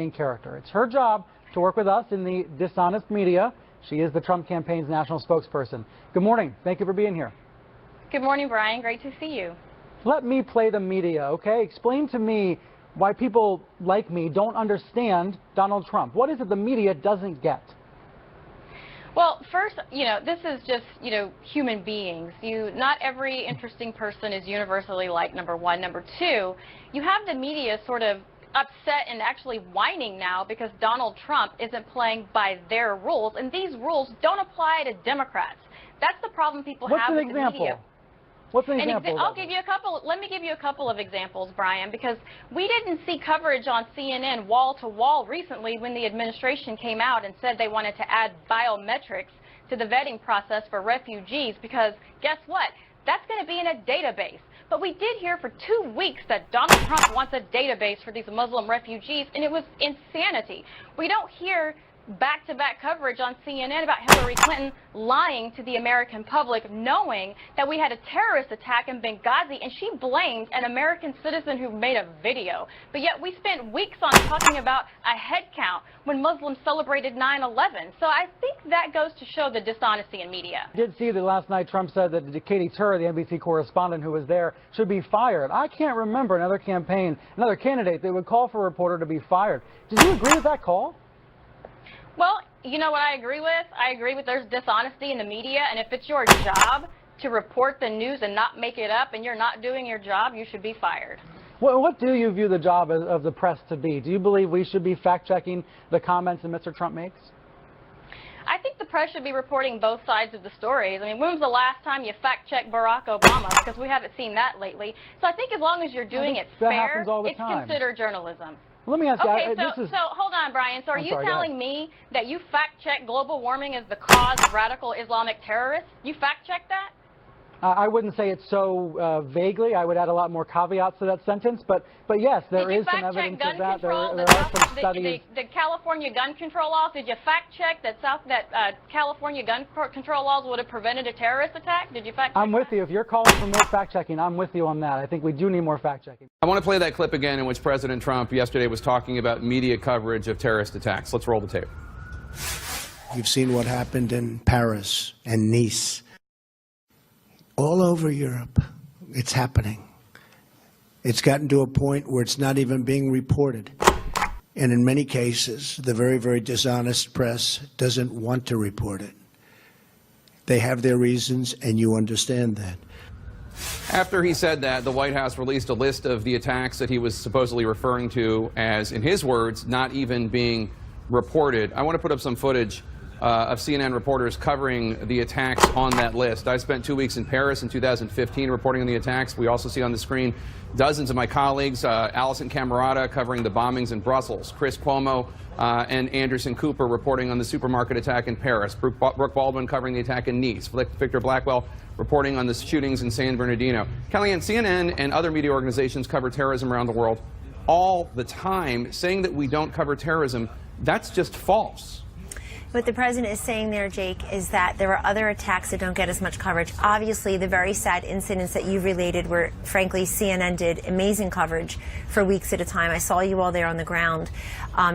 character. It's her job to work with us in the dishonest media. She is the Trump campaign's national spokesperson. Good morning. Thank you for being here. Good morning, Brian. Great to see you. Let me play the media, okay? Explain to me why people like me don't understand Donald Trump. What is it the media doesn't get? Well, first, this is just, human beings. Not every interesting person is universally liked, number one. Number two, you have the media sort of upset and actually whining now because Donald Trump isn't playing by their rules, and these rules don't apply to Democrats. That's the problem people have with the media. What's an example? I'll give you a couple. Let me give you a couple of examples, Brian, because we didn't see coverage on CNN wall to wall recently when the administration came out and said they wanted to add biometrics to the vetting process for refugees, because guess what? That's going to be in a database. But we did hear for 2 weeks that Donald Trump wants a database for these Muslim refugees, and it was insanity. We don't hear back-to-back coverage on CNN about Hillary Clinton lying to the American public, knowing that we had a terrorist attack in Benghazi, and she blamed an American citizen who made a video. But yet we spent weeks on talking about a head count when Muslims celebrated 9/11. So I think that goes to show the dishonesty in media. I did see that last night Trump said that Katie Tur, the NBC correspondent who was there, should be fired. I can't remember another candidate that would call for a reporter to be fired. Did you agree with that call? Well, you know what I agree with? I agree with there's dishonesty in the media, and if it's your job to report the news and not make it up and you're not doing your job, you should be fired. Well, what do you view the job of the press to be? Do you believe we should be fact-checking the comments that Mr. Trump makes? I think the press should be reporting both sides of the stories. I mean, when was the last time you fact-checked Barack Obama? Because we haven't seen that lately. So I think as long as you're doing it fair, it's considered journalism. Let me ask you. Okay, so hold on, Brian. So are you telling me that you fact-check global warming as the cause of radical Islamic terrorists? You fact-check that? I wouldn't say it so vaguely. I would add a lot more caveats to that sentence. But yes, there is some evidence of that. There are some studies. The California gun control laws, did you fact-check that California gun control laws would have prevented a terrorist attack? Did you fact-check I'm with you. If you're calling for more fact-checking, I'm with you on that. I think we do need more fact-checking. I want to play that clip again in which President Trump yesterday was talking about media coverage of terrorist attacks. Let's roll the tape. You've seen what happened in Paris and Nice. All over Europe, it's happening. It's gotten to a point where it's not even being reported. And in many cases, the very, very dishonest press doesn't want to report it. They have their reasons, and you understand that. After he said that, the White House released a list of the attacks that he was supposedly referring to as, in his words, not even being reported. I want to put up some footage of CNN reporters covering the attacks on that list. I spent 2 weeks in Paris in 2015 reporting on the attacks. We also see on the screen dozens of my colleagues, Alison Camerata covering the bombings in Brussels, Chris Cuomo and Anderson Cooper reporting on the supermarket attack in Paris, Brooke Baldwin covering the attack in Nice, Victor Blackwell reporting on the shootings in San Bernardino. Kellyanne, CNN and other media organizations cover terrorism around the world all the time. Saying that we don't cover terrorism, that's just false. What the president is saying there, Jake, is that there are other attacks that don't get as much coverage. Obviously, the very sad incidents that you related where, frankly, CNN did amazing coverage for weeks at a time. I saw you all there on the ground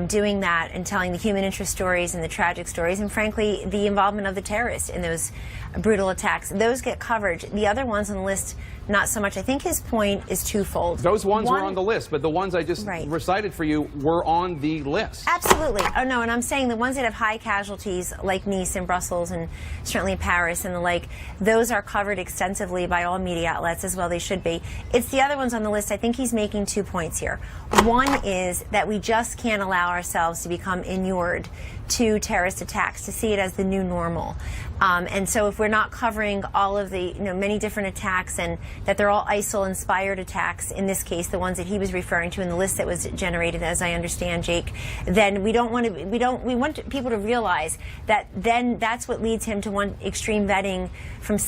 doing that and telling the human interest stories and the tragic stories and, frankly, the involvement of the terrorists in those brutal attacks. Those get coverage. The other ones on the list, not so much. I think his point is twofold. Those ones were on the list, but the ones I just recited for you were on the list. Absolutely. Oh, no, and I'm saying the ones that have high casualties, like Nice and Brussels and certainly Paris and the like, those are covered extensively by all media outlets, as well they should be. It's the other ones on the list. I think he's making 2 points here. One is that we just can't allow ourselves to become inured to terrorist attacks, to see it as the new normal. And so if we're not covering all of the many different attacks and that they're all ISIL-inspired attacks, in this case, the ones that he was referring to in the list that was generated, as I understand, Jake, then we want people to realize that then that's what leads him to want extreme vetting from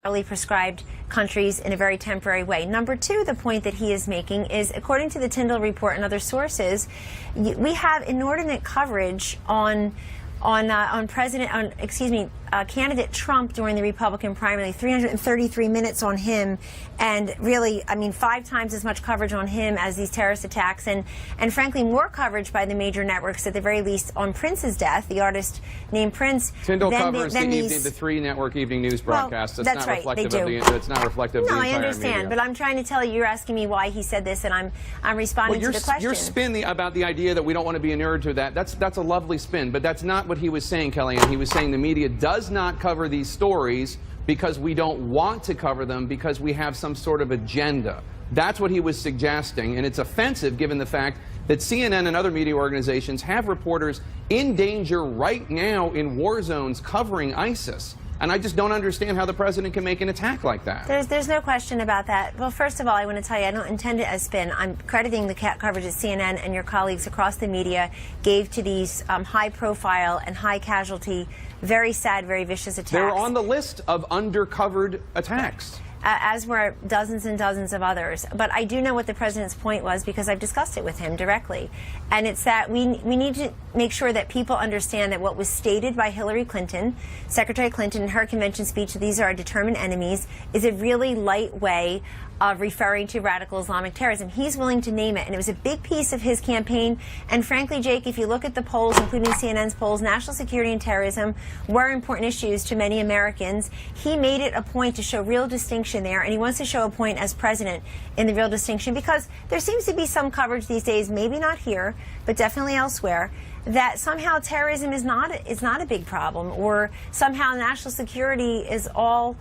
prescribed countries in a very temporary way. Number two, the point that he is making is, according to the Tyndall report and other sources, we have inordinate coverage on candidate Trump during the Republican primary, 333 minutes on him, and really, I mean, 5 times as much coverage on him as these terrorist attacks, and frankly, more coverage by the major networks, at the very least, on Prince's death, the artist named Prince. Tyndall covers the 3 network evening news broadcasts. Well, that's right, they do. It's not reflective of the entire media. No, I understand, but I'm trying to tell you, you're asking me why he said this, and I'm responding to the question. Your spin about the idea that we don't want to be inured to that's a lovely spin, but that's not what he was saying, Kellyanne. He was saying the media does not cover these stories because we don't want to cover them, because we have some sort of agenda. That's what he was suggesting, and it's offensive given the fact that CNN and other media organizations have reporters in danger right now in war zones covering ISIS. And I just don't understand how the president can make an attack like that. There's no question about that. Well, first of all, I want to tell you, I don't intend it as spin. I'm crediting the coverage that CNN and your colleagues across the media gave to these high-profile and high-casualty, very sad, very vicious attacks. They're on the list of undercovered attacks. As were dozens and dozens of others. But I do know what the president's point was, because I've discussed it with him directly. And it's that we need to make sure that people understand that what was stated by Hillary Clinton, Secretary Clinton, in her convention speech, that these are our determined enemies, is a really light way of referring to radical Islamic terrorism. He's willing to name it, and it was a big piece of his campaign. And frankly, Jake, if you look at the polls, including CNN's polls, national security and terrorism were important issues to many Americans. He made it a point to show real distinction there, and he wants to show a point as president in the real distinction, because there seems to be some coverage these days, maybe not here, but definitely elsewhere, that somehow terrorism is not a big problem, or somehow national security is all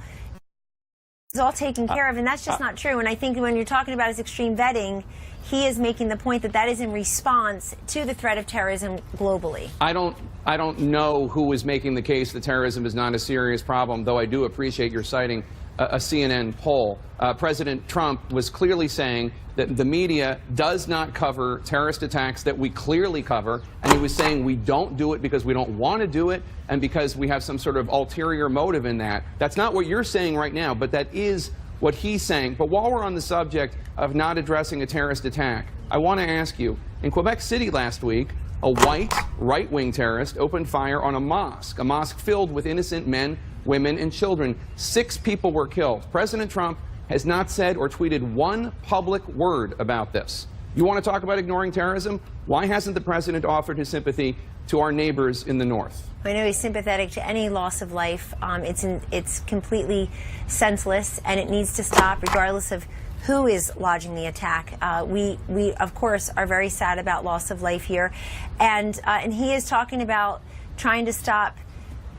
taken care of, and that's just not true. And I think when you're talking about his extreme vetting, he is making the point that that is in response to the threat of terrorism globally. I don't know who is making the case that terrorism is not a serious problem, though I do appreciate your citing a CNN poll. President Trump was clearly saying that the media does not cover terrorist attacks that we clearly cover, and he was saying we don't do it because we don't want to do it and because we have some sort of ulterior motive in that. That's not what you're saying right now, but that is what he's saying. But while we're on the subject of not addressing a terrorist attack, I want to ask you, in Quebec City last week, a white right-wing terrorist opened fire on a mosque filled with innocent men, women, and children. 6 people were killed. President Trump has not said or tweeted one public word about this. You want to talk about ignoring terrorism? Why hasn't the president offered his sympathy to our neighbors in the north? I know he's sympathetic to any loss of life. It's completely senseless, and it needs to stop regardless of who is lodging the attack. We of course are very sad about loss of life here, and he is talking about trying to stop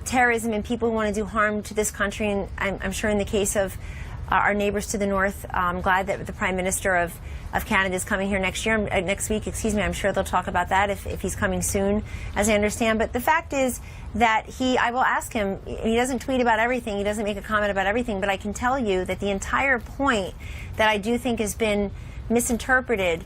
terrorism and people who want to do harm to this country. And I'm sure in the case of our neighbors to the north, I'm glad that the Prime Minister of Canada is coming here next week. I'm sure they'll talk about that if he's coming soon, as I understand. But the fact is that I will ask him, he doesn't tweet about everything, he doesn't make a comment about everything, but I can tell you that the entire point that I do think has been misinterpreted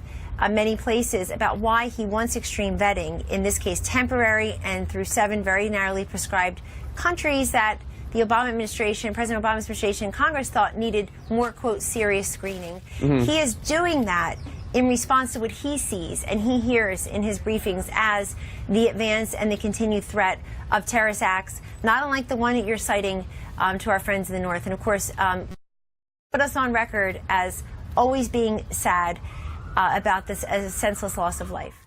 many places about why he wants extreme vetting, in this case temporary and through 7 very narrowly prescribed countries that the Obama administration, President Obama's administration, Congress thought needed more, quote, serious screening. He is doing that in response to what he sees and he hears in his briefings as the advance and the continued threat of terrorist acts, not unlike the one that you're citing to our friends in the north. And of course, put us on record as always being sad about this as a senseless loss of life.